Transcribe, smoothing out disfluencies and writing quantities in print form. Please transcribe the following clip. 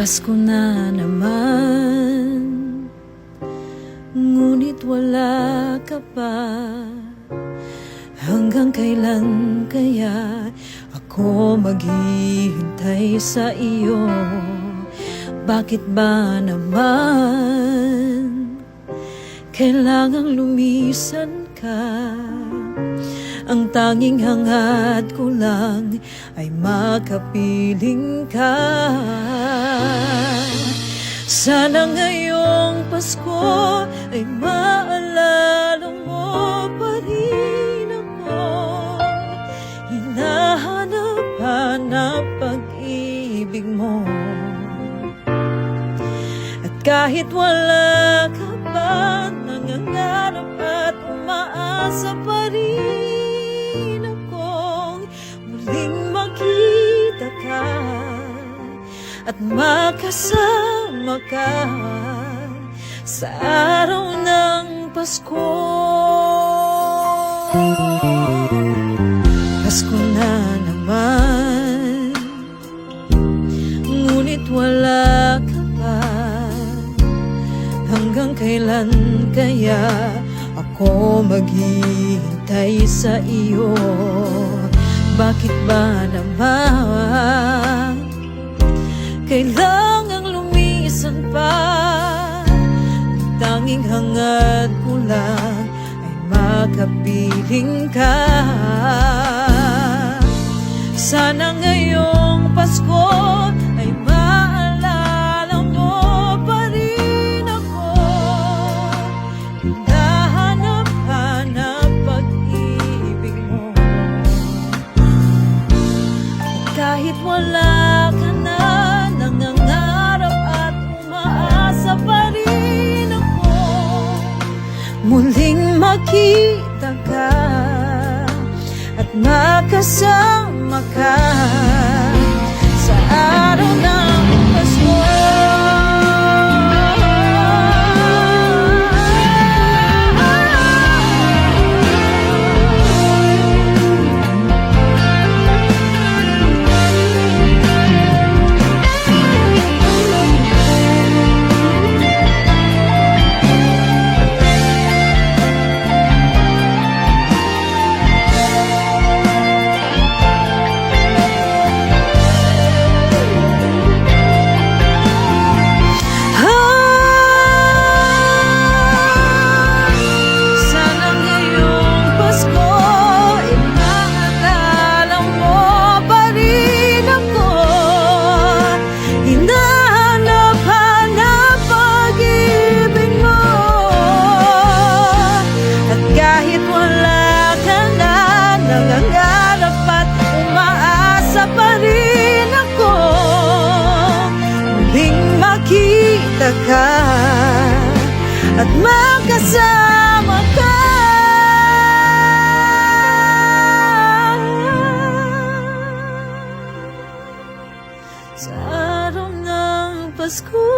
Pasko na naman, ngunit wala ka pa. Hanggang kailan kaya ako maghihintay sa iyo? Bakit ba naman kailangang lumisan ka? Ang tanging hangad ko lang ay makapiling ka. Sana ngayong Pasko ay maalala mo pa rin ako. Hinahanap-hanap pag-ibig mo. At kahit wala ka pa, nangangarap at umaasa pa rin makita ka at makasama ka sa araw ng Pasko. Pasko na naman, ngunit wala ka pa. Hanggang kailan kaya ako maghihintay sa iyo? Bakit ba naman kailangang lumisan pa? Tanging hangad ko lang ay makapiling ka. Sana ngayong Pasko ay maalala mo pa rin ako. Hinahanap-hanap pag-ibig mo. Kahit wala ka na, nangangarap at umaasa pa rin ako. Muling makita ka at makasama ka sa araw ng Pasko. Makita ka at makasama ka sa araw ng Pasko.